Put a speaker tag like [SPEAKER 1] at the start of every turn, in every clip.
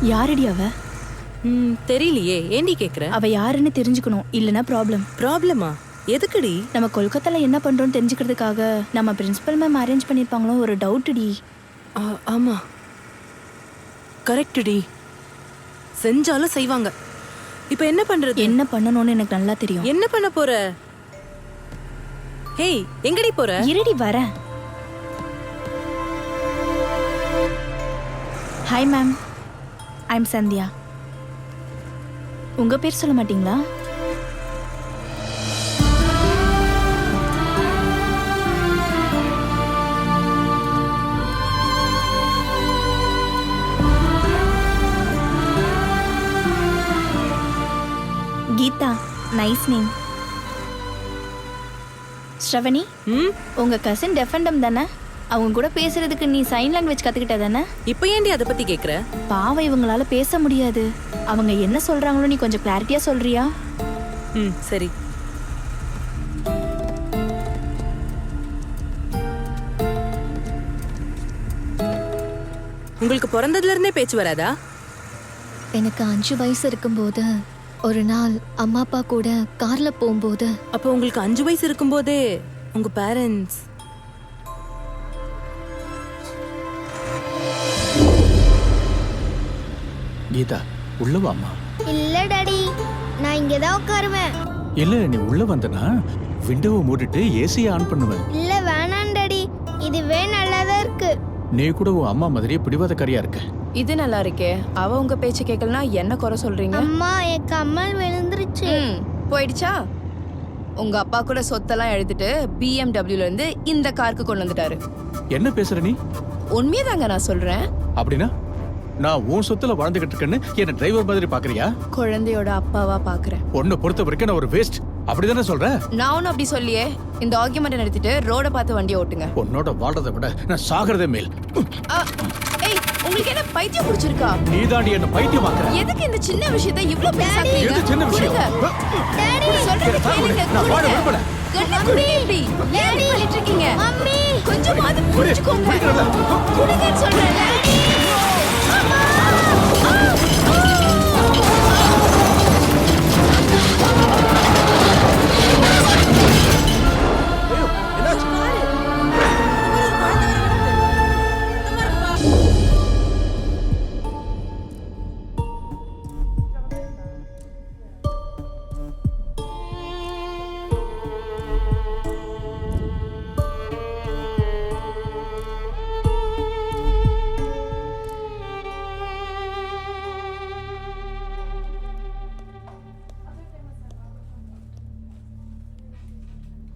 [SPEAKER 1] யாரடி அவ?
[SPEAKER 2] தெரியலையே, ஏண்டி கேக்குற?
[SPEAKER 1] அவ யாருன்னு தெரிஞ்சுக்கணும், இல்லனா ப்ராப்ளம்.
[SPEAKER 2] ப்ராப்ளமா? எதுக்குடி?
[SPEAKER 1] நம்ம கொல்கத்தால என்ன பண்றோம்னு தெரிஞ்சுக்கிறதுக்காக நம்ம பிரின்சிபல் மேம் அரேஞ்ச் பண்ணிருப்பாங்களோ ஒரு டவுட் டி.
[SPEAKER 2] ஆமா, கரெக்ட் டி. செஞ்சாலும் செய்வாங்க. இப்போ என்ன பண்றது?
[SPEAKER 1] என்ன பண்ணணும்னு எனக்கு நல்லா தெரியும்.
[SPEAKER 2] என்ன பண்ண போற? ஹேய், எங்கடி போற?
[SPEAKER 1] இருடி வரேன். Hi ma'am, I am Sandhya. உங்க பேர் சொல்ல மாட்டீங்களா? Geetha, nice name. ஸ்ரவணி, உங்க கசின் டெஃபண்டம் தானே? அவங்க கூட பேசுறதுக்கு நீ சைன் லாங்குவேஜ் கத்துக்கிட்ட தானே?
[SPEAKER 2] இப்போ ஏண்டி அதை பத்தி கேக்குற?
[SPEAKER 1] பாவம், இவங்களால பேச முடியாது. அவங்க என்ன சொல்றாங்களோ நீ கொஞ்சம் கிளாரிட்டியா சொல்றியா?
[SPEAKER 2] சரி. உங்களுக்கு பிறந்ததுல இருந்தே பேச்சு வராதா?
[SPEAKER 3] எனக்கு 5 வயசு இருக்கும்போது ஒரு நாள் அம்மா அப்பா கூட கார்ல போகும்போது.
[SPEAKER 2] அப்போ உங்களுக்கு 5 வயசு இருக்கும்போதே உங்க பேரண்ட்ஸ்?
[SPEAKER 4] கீதா, உள்ள வாம்மா.
[SPEAKER 5] இல்ல டாடி, நான் இங்க தான் உட்காருவேன்.
[SPEAKER 4] இல்ல, நீ உள்ள வந்தனா விண்டோவை மூடிட்டு ஏசியை ஆன் பண்ணுவேன்.
[SPEAKER 5] இல்ல வேணாம் டாடி, இதுவே நல்லாதான் இருக்கு.
[SPEAKER 4] நீ கூட உன் அம்மா மாதிரியே பிடிவாதக்காரியா இருக்க.
[SPEAKER 6] இது நல்லா இருக்கே. அவ உங்க பேச்ச கேட்கலனா என்ன குறை சொல்றீங்க?
[SPEAKER 5] அம்மா, என் கம்மல் விழுந்துருச்சு.
[SPEAKER 6] போயிடுச்சா? உங்க அப்பா கூட சொத்தெல்லாம் எழுதிட்டு BMW இருந்து இந்த காருக்கு கொண்டு வந்துட்டாரு.
[SPEAKER 4] என்ன பேசுற நீ?
[SPEAKER 6] உண்மையதாங்க நான் சொல்றேன்.
[SPEAKER 4] அப்படின்னா நான் உன் சொத்துல வாழ்ந்துகிட்டு இருக்கேன்னு என்ன டிரைவர் மாதிரி பாக்குறியா?
[SPEAKER 6] குழந்தையோட அப்பாவா பாக்குறேன்.
[SPEAKER 4] உன்னை பொறுத்த வரைக்கும் நான் ஒரு வேஸ்ட், அப்படிதானே சொல்ற?
[SPEAKER 6] நான் ஒன்னும் அப்படி சொல்லியே. இந்த ஆர்கியூமெண்ட் நிறுத்திட்டு ரோட பார்த்து வண்டியை ஓட்டுங்க.
[SPEAKER 4] உன்னோட வாழ்றதை விட நான் சாகிறதே மேல்.
[SPEAKER 6] ஏய், உங்களுக்கு என்ன பைத்தியம் பிடிச்சிருக்கா?
[SPEAKER 4] நீ தாண்டி என்ன பைத்தியமாக்குற.
[SPEAKER 6] எதுக்கு இந்த சின்ன விஷயத்தை இவ்ளோ பேசாதீங்க?
[SPEAKER 4] எது சின்ன விஷயம்?
[SPEAKER 6] டாடி சொல்றது கேளுங்க.
[SPEAKER 4] நான் வாழ விரும்பல.
[SPEAKER 6] கண்ண குடி இப்படி. ஏன் பண்ணிட்டு இருக்கீங்க?
[SPEAKER 5] மம்மி,
[SPEAKER 6] கொஞ்சமாவது புரிஞ்சுக்கோங்க. குடிங்கன்னு சொல்றேன். டாடி,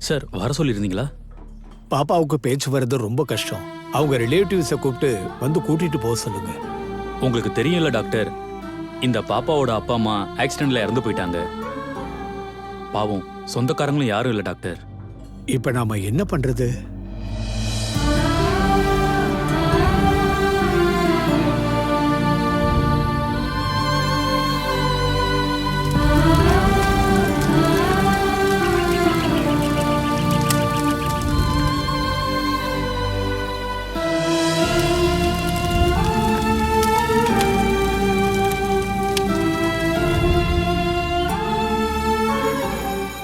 [SPEAKER 7] சார், வர சொல்லியிருந்தீங்களா?
[SPEAKER 8] பாப்பாவுக்கு பேச்சு வர்றது ரொம்ப கஷ்டம். அவங்க ரிலேட்டிவ்ஸை கூப்பிட்டு வந்து கூட்டிட்டு போக சொல்லுங்க.
[SPEAKER 7] உங்களுக்கு தெரியும்ல டாக்டர், இந்த பாப்பாவோட அப்பா அம்மா ஆக்சிடென்ட்ல இறந்து போயிட்டாங்க. பாவம், சொந்தக்காரங்களும் யாரும் இல்லை டாக்டர்.
[SPEAKER 8] இப்ப நாம என்ன பண்றது?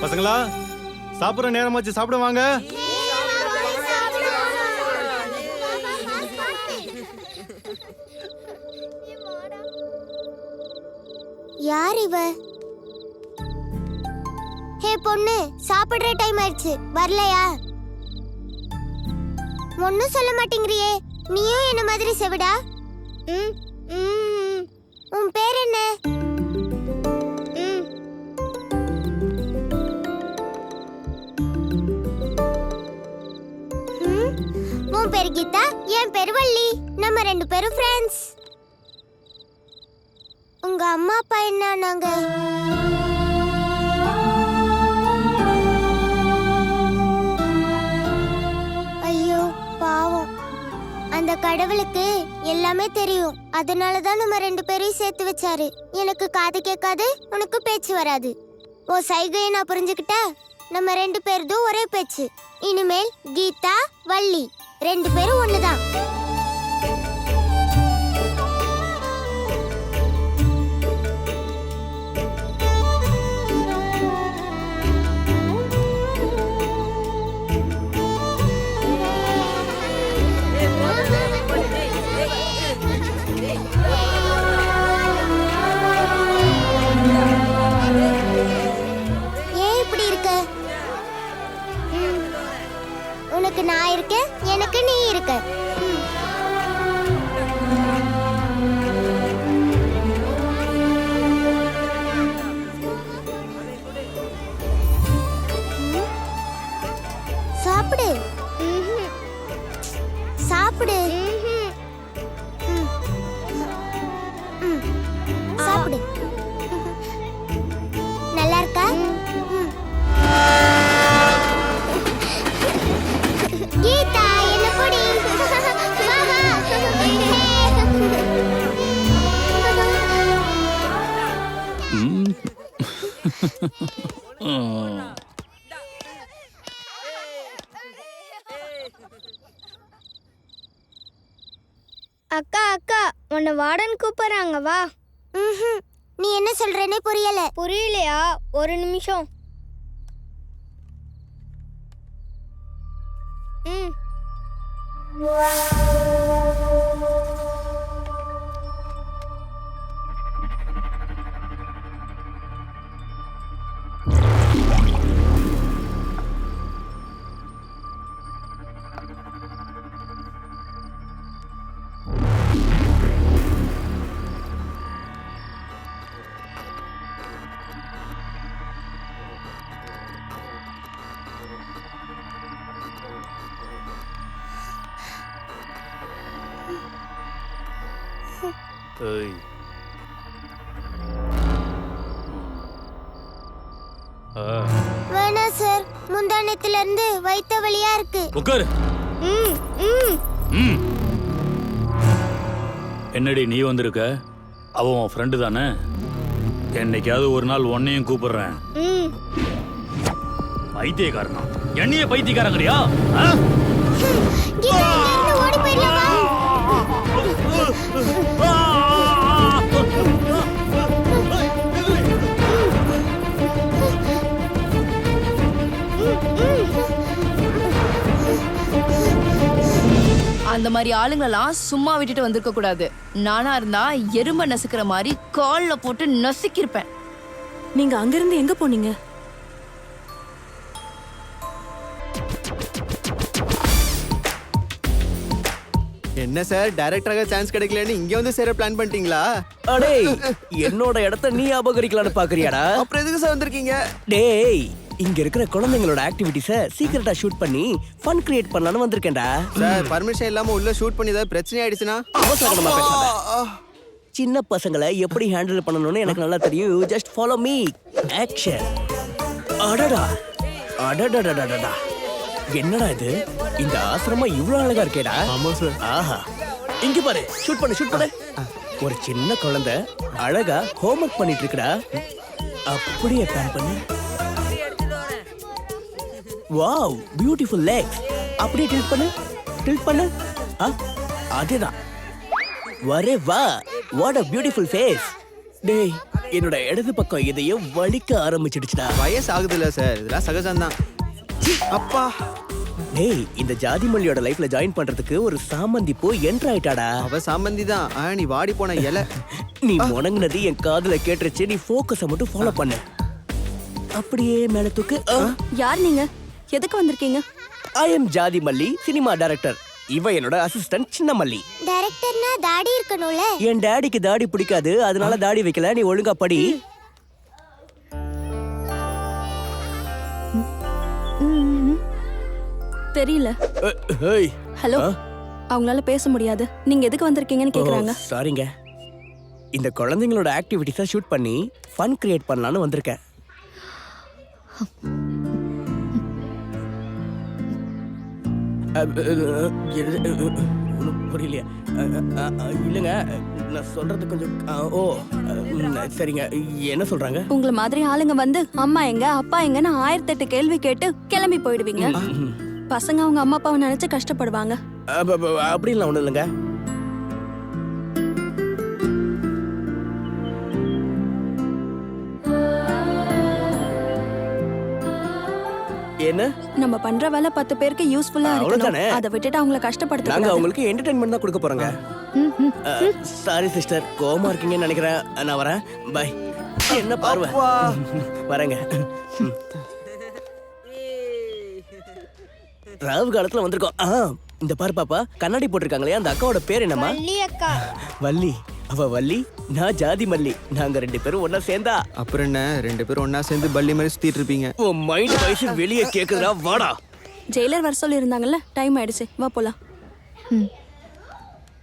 [SPEAKER 9] பசங்களா, சாப்பிடுற நேரமாச்சு, சாப்பிட வாங்க.
[SPEAKER 5] யார் இவ? ஹே பொண்ணு, சாப்பிடுற டைம் ஆயிடுச்சு, வரலையா? ஒன்னும் சொல்ல மாட்டேங்கிறியே, நீயும் என்ன மாதிரி செவிடா? உன் பேர் என்ன? உன் பேரு கீதா, என் பேரு வள்ளி. நம்ம 2 பேரும் ஃப்ரெண்ட்ஸ். உங்க அம்மா அப்பா என்ன ஆனாங்க? ஐயோ பாவம், அந்த கடவுளுக்கு எல்லாமே தெரியும். அதனாலதான் நம்ம 2 பேரையும் சேர்த்து வச்சாரு. எனக்கு காது கேட்காது, உனக்கு பேச்சு வராது. ஓ சைகையை நான் புரிஞ்சுக்கிட்டா? நம்ம 2 பேருதும் ஒரே பேச்சு. இனிமேல் கீதா, வள்ளி 2 பேரும் ஒண்ணுதான். அக்கா அக்கா உன்னை வார்டன் கூப்பிடுறாங்க வா. நீ என்ன சொல்றேனே புரியல. புரியலையா? ஒரு நிமிஷம்.
[SPEAKER 7] ஏய்.
[SPEAKER 5] வேணாம் சார், முந்தானத்துல இருந்து வயித்த வலியா இருக்கு.
[SPEAKER 7] உட்காரு. என்னடி நீ வந்திருக்க? அவன் உன் ஃப்ரெண்டு தானே? என்னைக்காவது ஒரு நாள் உன்னையும் கூப்பிடுறேன். பைத்தியக்காரனா? என்னையே பைத்தியக்காரங்கறியா?
[SPEAKER 5] ஓடி போயிடலாம்.
[SPEAKER 6] அந்த மாதிரி ஆளுங்களெல்லாம் சும்மா விட்டுட்டு வந்திருக்க கூடாது. நானா இருந்தா எறும்ப நசுக்கிற மாதிரி கால்ல போட்டு நசுக்கிருப்பேன்.
[SPEAKER 2] நீங்க அங்கிருந்து எங்க போனீங்க?
[SPEAKER 9] என்ன சார், டைரக்டராக சான்ஸ் கிடைக்கலன்னு இங்க வந்து சேர பிளான் பண்ணிட்டீங்களா?
[SPEAKER 10] அடே, என்னோட இடத்த நீ அபகரிக்கலாம்னு பாக்குறியாடா?
[SPEAKER 9] அப்புறம் எதுக்கு சார் வந்திருக்கீங்க?
[SPEAKER 10] டேய், இங்க இருக்கிற குழந்தைங்களோட ஆக்டிவிட்டிஸ சீக்கிரட்டா ஷூட் பண்ணி ஃபன் கிரியேட் பண்ணலாம்னு வந்திருக்கேன்டா.
[SPEAKER 9] சார், பர்மிஷன் இல்லாம உள்ள ஷூட் பண்ணி ஏதாவது பிரச்சனை ஆயிடுச்சுன்னா?
[SPEAKER 10] அவசரமா பேசாத. சின்ன பசங்களை எப்படி ஹேண்டில் பண்ணணும்னு எனக்கு நல்லா தெரியும். You just follow me. Action. அடடா அடடடடடடா, என்னடா இது? இந்த ஆசிரமம் இவ்வளவு அழகா இருக்கேடா.
[SPEAKER 9] ஆமா சார்.
[SPEAKER 10] ஆஹா, இங்க பாரு, ஷூட் பண்ணு. ஒரு சின்ன குழந்தை அழகா ஹோம்வொர்க் பண்ணிட்டு இருக்குடா. அப்படியே பேன் பண்ணு. Wow, beautiful legs. அப்படியே டில்ட் பண்ணு. அதேதான். வரே வா, வாட் a beautiful face. டேய், என்னோட இடது பக்கம் இதயம் வலிக்க ஆரம்பிச்சிடுச்சுடா.
[SPEAKER 9] வயசு ஆகுதுல்ல சார், இதெல்லாம் சகஜம்தான். அப்பா,
[SPEAKER 10] டேய், இந்த ஜாதி மல்லியோட லைஃப்ல ஜாயின் பண்றதுக்கு ஒரு சாமந்தி போ என்டர் ஆயிட்டாடா.
[SPEAKER 9] அவ சாமந்தி தான். நீ வாடி போன இலை.
[SPEAKER 10] நீ முணங்குனது என் காதுல கேட்டுருச்சு. நீ ஃபோக்கஸ மட்டும் ஃபாலோ பண்ணு. அப்படியே மேல தூக்கு.
[SPEAKER 2] யார் நீங்க? எதுக்கு வந்திருக்கீங்க?
[SPEAKER 10] ஐ எம் ஜாதி மல்லி, சினிமா டைரக்டர். இவ என்னோட அசிஸ்டன்ட் சின்ன மல்லி.
[SPEAKER 5] டைரக்டர்னா தாடி இருக்கணும்ல.
[SPEAKER 10] என் டாடிக்கு தாடி பிடிக்காது, அதனால தாடி வைக்கல. நீ ஒழுங்கா படி.
[SPEAKER 2] தெரியல. ஹலோ, அவங்களால பேச முடியாது. நீங்க எதுக்கு வந்திருக்கீங்கன்னு கேக்குறாங்க.
[SPEAKER 10] சாரிங்க, இந்த குழந்தைங்களோட ஆக்டிவிட்டிஸை ஷூட் பண்ணி ஃபன் கிரியேட் பண்ணலாம்னு வந்திருக்கேன். புரியலையா? இல்லைங்க, நான் சொல்றது கொஞ்சம் சரிங்க. என்ன சொல்றாங்க?
[SPEAKER 2] உங்களை மாதிரி ஆளுங்க வந்து அம்மா எங்க அப்பா எங்கன்னு 1008 கேள்வி கேட்டு கிளம்பி போயிடுவீங்க. பசங்க அவங்க அம்மா அப்பாவை நினைச்சு கஷ்டப்படுவாங்க.
[SPEAKER 10] அப்படின்லாம் ஒண்ணும் இல்லைங்க. என்ன
[SPEAKER 2] நம்ம பண்ற வேலை 10 பேருக்கு யூஸ்ஃபுல்லா இருக்கணும். அதை விட்டுட்டு அவங்கள கஷ்டப்படுத்த
[SPEAKER 10] நாங்க அவங்களுக்கு என்டர்டெயின்மெண்ட் தான் கொடுக்க போறோங்க. சாரி சிஸ்டர், கோவமா இருக்கீங்கன்னு நினைக்கிறேன். நான் வரேன். பை. என்ன பார்வை. வரேங்க. ராவு காலத்துல வந்திருக்கோம். இந்த பாரு பாப்பா, கண்ணாடி போட்டிருக்காங்களே, அந்த அக்காவோட பேர் என்னம்மா?
[SPEAKER 5] வள்ளி அக்கா.
[SPEAKER 10] வள்ளி. அவ வள்ளி, நான் ஜாதி மல்லி. நாங்க 2 பேரும் ஒன்னா சேர்ந்தா.
[SPEAKER 9] அப்புறம் என்ன, 2 பேரும் ஒன்னா சேர்ந்து பள்ளி மாதிரி சுத்திட்டு இருப்பீங்க.
[SPEAKER 10] உன் மைண்ட் வாய்ஸ் வெளியே கேக்குதுடா. வாடா.
[SPEAKER 2] ஜெயிலர் வர சொல்லி இருந்தாங்கல்ல, டைம் ஆயிடுச்சு, வா போலாம்.